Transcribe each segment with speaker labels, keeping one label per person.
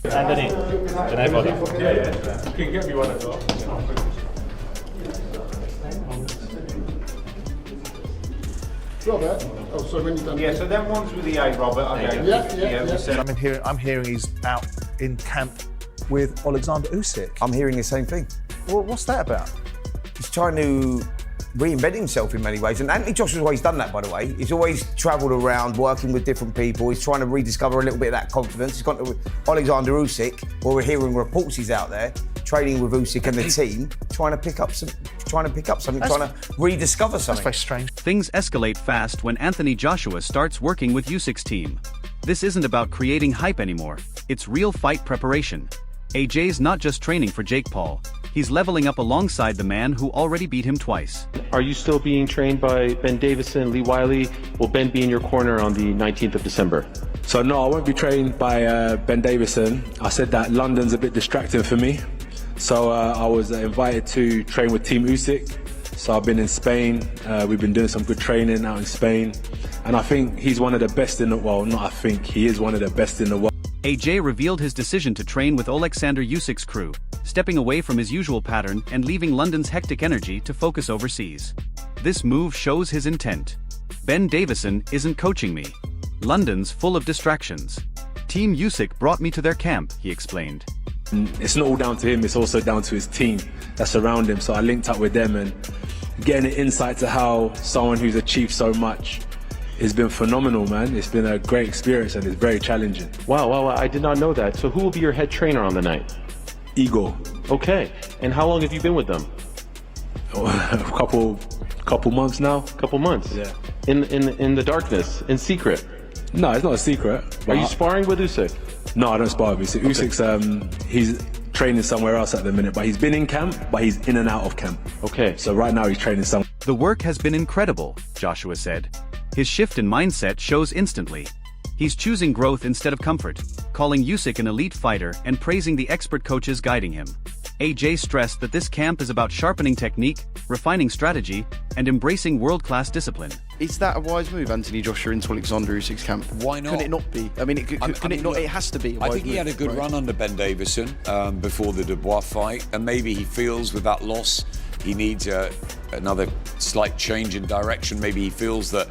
Speaker 1: Anthony, can I follow?
Speaker 2: Yeah. You can get me one as well.
Speaker 3: Robert? Oh, sorry, when you done?
Speaker 2: Yeah, so them ones with the A, Robert. Okay.
Speaker 3: Yeah.
Speaker 4: I'm hearing he's out in camp with Oleksandr Usyk.
Speaker 5: I'm hearing the same thing.
Speaker 4: Well, what's that about?
Speaker 5: He's trying to reinvent himself in many ways. And Anthony Joshua's always done that, by the way. He's always travelled around working with different people. He's trying to rediscover a little bit of that confidence. He's gone to Oleksandr Usyk, where we're hearing reports he's out there, training with Usyk and the team, trying to pick up something, trying to rediscover something.
Speaker 4: That's very strange.
Speaker 6: Things escalate fast when Anthony Joshua starts working with Usyk's team. This isn't about creating hype anymore. It's real fight preparation. AJ's not just training for JakePaul. He's leveling up alongside the man who already beat him twice.
Speaker 7: Are you still being trained by Ben Davison, Lee Wiley? Will Ben be in your corner on the 19th of December?
Speaker 8: So no, I won't be trained by Ben Davison. I said that London's a bit distracting for me. So I was invited to train with Team Usyk. So I've been in Spain. We've been doing some good training out in Spain. And I think he's one of the best in the world. Not I think, he is one of the best in the world.
Speaker 6: AJ revealed his decision to train with Oleksandr Usyk's crew, stepping away from his usual pattern and leaving London's hectic energy to focus overseas. This move shows his intent. Ben Davison isn't coaching me. London's full of distractions. Team Usyk brought me to their camp, he explained.
Speaker 8: It's not all down to him, it's also down to his team that's around him. So I linked up with them and getting an insight to how someone who's achieved so much has been phenomenal, man. It's been a great experience and it's very challenging.
Speaker 7: Wow, I did not know that. So who will be your head trainer on the night?
Speaker 8: Igor.
Speaker 7: Okay, and how long have you been with them?
Speaker 8: A couple months now.
Speaker 7: Couple months?
Speaker 8: Yeah.
Speaker 7: In the darkness, in secret?
Speaker 8: No, it's not a secret.
Speaker 7: Are you sparring with Usyk?
Speaker 8: No, I don't spar with Usyk. Usyk's, he's training somewhere else at the minute, but he's been in camp, but he's in and out of camp.
Speaker 7: Okay.
Speaker 8: So right now he's training somewhere.
Speaker 6: The work has been incredible, Joshua said. His shift in mindset shows instantly. He's choosing growth instead of comfort, calling Usyk an elite fighter and praising the expert coaches guiding him. AJ stressed that this camp is about sharpening technique, refining strategy, and embracing world-class discipline.
Speaker 9: Is that a wise move, Anthony Joshua into Oleksandr Usyk's camp?
Speaker 10: Why not?
Speaker 9: Can it not be? I mean, it has to be a wise
Speaker 10: I think he had a good run under Ben Davison before the Dubois fight, and maybe he feels with that loss he needs another slight change in direction. Maybe he feels that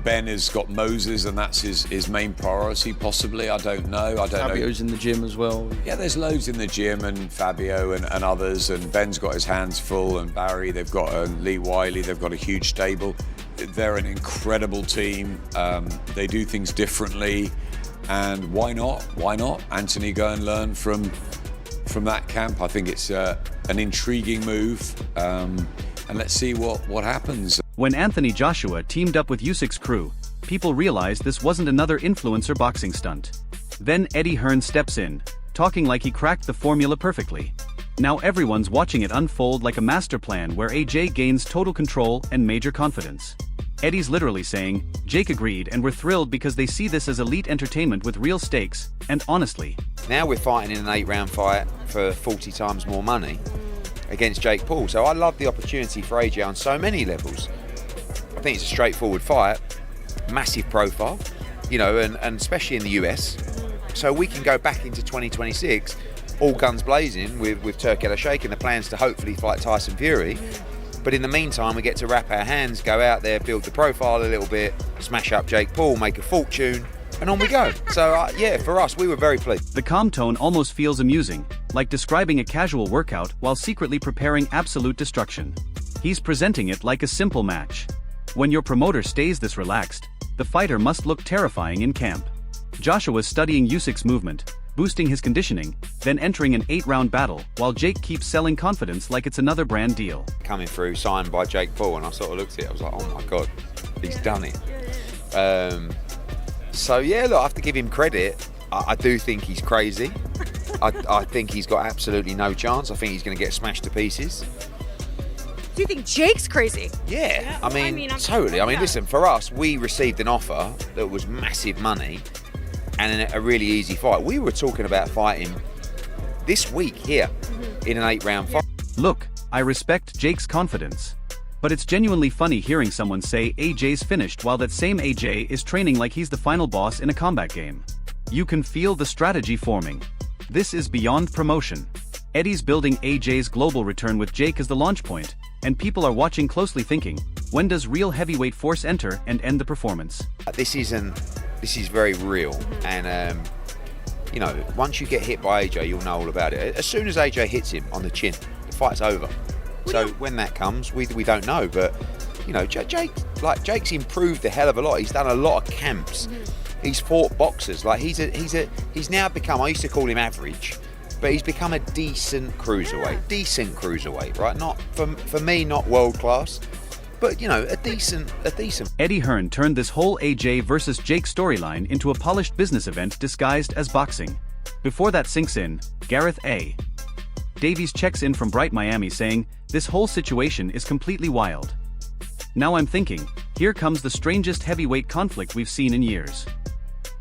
Speaker 10: Ben has got Moses and that's his main priority, possibly. I don't know.
Speaker 9: Fabio's in the gym as well.
Speaker 10: Yeah, there's loads in the gym, and Fabio and others, and Ben's got his hands full, and Barry, they've got Lee Wiley, they've got a huge stable. They're an incredible team. They do things differently, and why not? Why not? Anthony, go and learn from that camp. I think it's an intriguing move, and let's see what happens.
Speaker 6: When Anthony Joshua teamed up with Usyk's crew, people realized this wasn't another influencer boxing stunt. Then Eddie Hearn steps in, talking like he cracked the formula perfectly. Now everyone's watching it unfold like a master plan where AJ gains total control and major confidence. Eddie's literally saying, Jake agreed and we're thrilled because they see this as elite entertainment with real stakes, and honestly.
Speaker 11: Now we're fighting in an 8-round fight for 40 times more money against JakePaul. So I love the opportunity for AJ on so many levels. I think it's a straightforward fight, massive profile, you know, and especially in the US. So we can go back into 2026, all guns blazing with Turk Sheikh, and the plans to hopefully fight Tyson Fury. But in the meantime, we get to wrap our hands, go out there, build the profile a little bit, smash up JakePaul, make a fortune, and on we go. So yeah, for us, we were very pleased.
Speaker 6: The calm tone almost feels amusing, like describing a casual workout while secretly preparing absolute destruction. He's presenting it like a simple match. When your promoter stays this relaxed, the fighter must look terrifying in camp. Joshua's studying Usyk's movement, boosting his conditioning, then entering an 8-round battle, while Jake keeps selling confidence like it's another brand deal.
Speaker 11: Coming through, signed by JakePaul, and I sort of looked at it, I was like, oh my God, he's done it. So yeah, look, I have to give him credit. I do think he's crazy. I think he's got absolutely no chance. I think he's going to get smashed to pieces.
Speaker 12: Do you think Jake's crazy?
Speaker 11: Yeah, I mean totally. I mean, listen, for us, we received an offer that was massive money and a really easy fight. We were talking about fighting this week here in an 8-round fight.
Speaker 6: Look, I respect Jake's confidence. But it's genuinely funny hearing someone say AJ's finished while that same AJ is training like he's the final boss in a combat game. You can feel the strategy forming. This is beyond promotion. Eddie's building AJ's global return with Jake as the launch point, and people are watching closely thinking, when does real heavyweight force enter and end the performance?
Speaker 11: This is very real, and you know, once you get hit by AJ, you'll know all about it. As soon as AJ hits him on the chin, the fight's over. So when that comes, we don't know, but you know, Jake's improved a hell of a lot. He's done a lot of camps. He's fought boxers. Like he's now become, I used to call him average, but he's become a decent cruiserweight, right? Not for me, not world class, but you know, a decent.
Speaker 6: Eddie Hearn turned this whole AJ versus Jake storyline into a polished business event disguised as boxing. Before that sinks in, Gareth A. Davies checks in from bright Miami saying, this whole situation is completely wild. Now I'm thinking, here comes the strangest heavyweight conflict we've seen in years.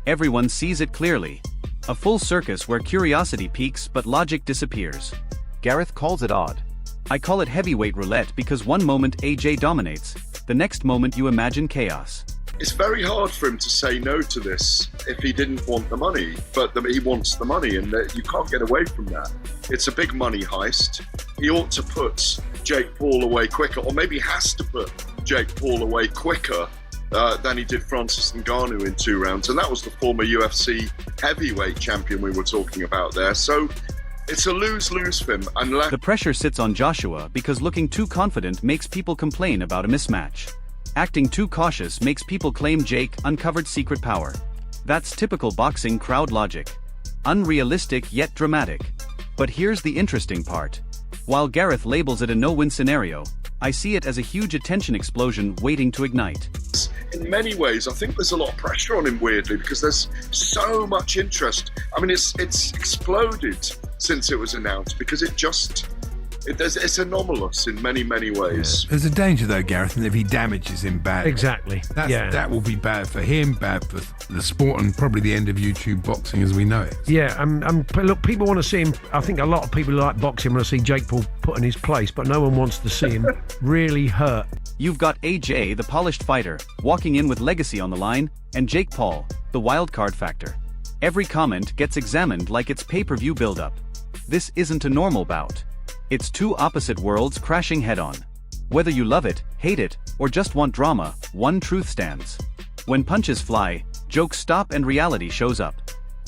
Speaker 6: Everyone sees it clearly. A full circus where curiosity peaks but logic disappears. Gareth calls it odd. I call it heavyweight roulette because one moment AJ dominates, the next moment you imagine chaos.
Speaker 3: It's very hard for him to say no to this if he didn't want the money, but he wants the money, and you can't get away from that. It's a big money heist. He ought to put JakePaul away quicker, or maybe has to put JakePaul away quicker than he did Francis Ngannou in 2 rounds, and that was the former UFC heavyweight champion we were talking about there. So it's a lose-lose for him.
Speaker 6: The pressure sits on Joshua because looking too confident makes people complain about a mismatch. Acting too cautious makes people claim Jake uncovered secret power. That's typical boxing crowd logic. Unrealistic yet dramatic. But here's the interesting part. While Gareth labels it a no-win scenario, I see it as a huge attention explosion waiting to ignite.
Speaker 3: In many ways, I think there's a lot of pressure on him, weirdly, because there's so much interest. I mean, it's exploded since it was announced, because it's anomalous in many, many ways.
Speaker 13: Yeah. There's a danger, though, Gareth, and if he damages him badly.
Speaker 14: Exactly.
Speaker 13: That will be bad for him, bad for the sport, and probably the end of YouTube boxing as we know it.
Speaker 14: Yeah, look, people want to see him. I think a lot of people who like boxing want to see Jake Paul put in his place, but no one wants to see him really hurt.
Speaker 6: You've got AJ, the polished fighter, walking in with legacy on the line, and Jake Paul, the wild card factor. Every comment gets examined like it's pay-per-view build-up. This isn't a normal bout. It's two opposite worlds crashing head-on. Whether you love it, hate it, or just want drama, one truth stands. When punches fly, jokes stop and reality shows up.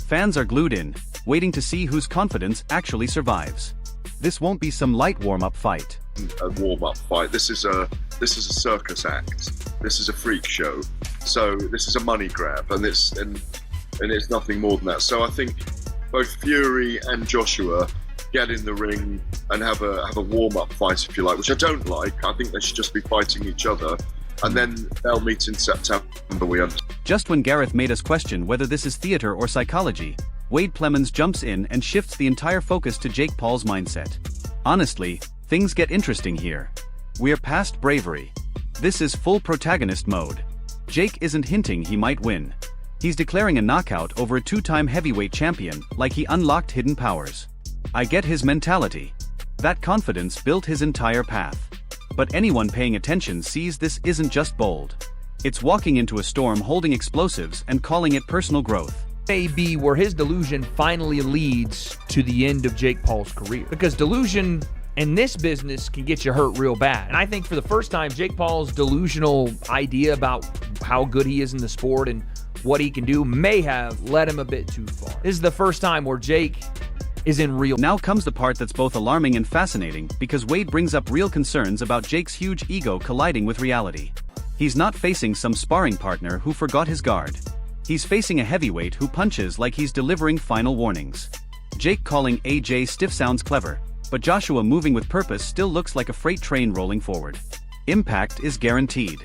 Speaker 6: Fans are glued in, waiting to see whose confidence actually survives. This won't be some light warm-up fight.
Speaker 3: A warm-up fight. This is a circus act. This is a freak show. So this is a money grab, and it's nothing more than that. So I think both Fury and Joshua get in the ring and have a warm-up fight, if you like, which I don't like. I think they should just be fighting each other, and then they'll meet in September, we understand.
Speaker 6: Just when Gareth made us question whether this is theater or psychology, Wade Plemons jumps in and shifts the entire focus to Jake Paul's mindset. Honestly, things get interesting here. We're past bravery. This is full protagonist mode. Jake isn't hinting he might win. He's declaring a knockout over a 2-time heavyweight champion like he unlocked hidden powers. I get his mentality. That confidence built his entire path. But anyone paying attention sees this isn't just bold. It's walking into a storm holding explosives and calling it personal growth.
Speaker 15: May be where his delusion finally leads to the end of Jake Paul's career. Because delusion in this business can get you hurt real bad. And I think for the first time, Jake Paul's delusional idea about how good he is in the sport and what he can do may have led him a bit too far. This is the first time where Jake is in real.
Speaker 6: Now comes the part that's both alarming and fascinating, because Wade brings up real concerns about Jake's huge ego colliding with reality. He's not facing some sparring partner who forgot his guard. He's facing a heavyweight who punches like he's delivering final warnings. Jake calling AJ stiff sounds clever, but Joshua moving with purpose still looks like a freight train rolling forward. Impact is guaranteed.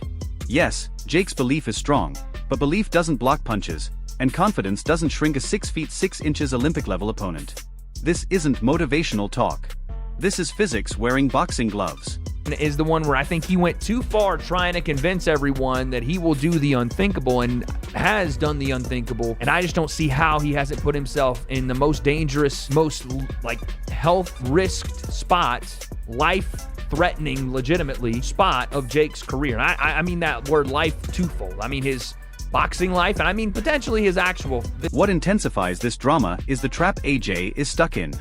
Speaker 6: Yes, Jake's belief is strong, but belief doesn't block punches, and confidence doesn't shrink a 6 feet 6 inches Olympic-level opponent. This isn't motivational talk. This is physics wearing boxing gloves.
Speaker 15: Is the one where I think he went too far trying to convince everyone that he will do the unthinkable, and has done the unthinkable. And I just don't see how he hasn't put himself in the most dangerous, most health-risked spot, life-threatening, legitimately, spot of Jake's career. And I mean that word life twofold. I mean his boxing life, and I mean potentially his actual.
Speaker 6: What intensifies this drama is the trap AJ is stuck in.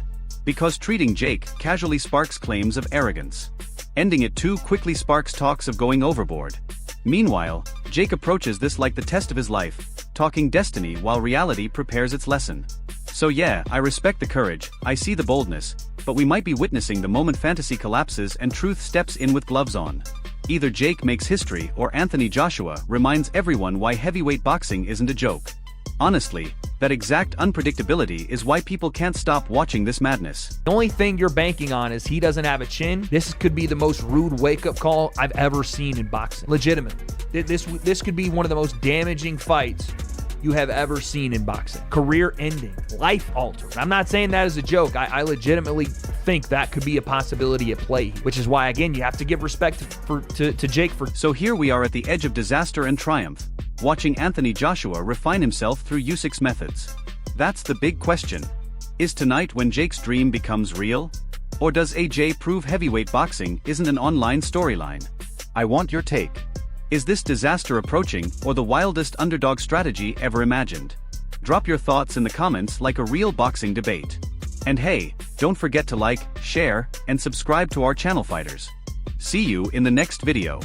Speaker 6: Because treating Jake casually sparks claims of arrogance. Ending it too quickly sparks talks of going overboard. Meanwhile, Jake approaches this like the test of his life, talking destiny while reality prepares its lesson. So yeah, I respect the courage, I see the boldness, but we might be witnessing the moment fantasy collapses and truth steps in with gloves on. Either Jake makes history or Anthony Joshua reminds everyone why heavyweight boxing isn't a joke. Honestly, that exact unpredictability is why people can't stop watching this madness.
Speaker 15: The only thing you're banking on is he doesn't have a chin. This could be the most rude wake-up call I've ever seen in boxing. Legitimately. This could be one of the most damaging fights you have ever seen in boxing. Career-ending, life-altering. I'm not saying that as a joke. I legitimately think that could be a possibility at play, which is why, again, you have to give respect to Jake for.
Speaker 6: So here we are at the edge of disaster and triumph, watching Anthony Joshua refine himself through Usyk's methods. That's the big question. Is tonight when Jake's dream becomes real? Or does AJ prove heavyweight boxing isn't an online storyline? I want your take. Is this disaster approaching or the wildest underdog strategy ever imagined? Drop your thoughts in the comments like a real boxing debate. And hey, don't forget to like, share, and subscribe to our channel fighters. See you in the next video.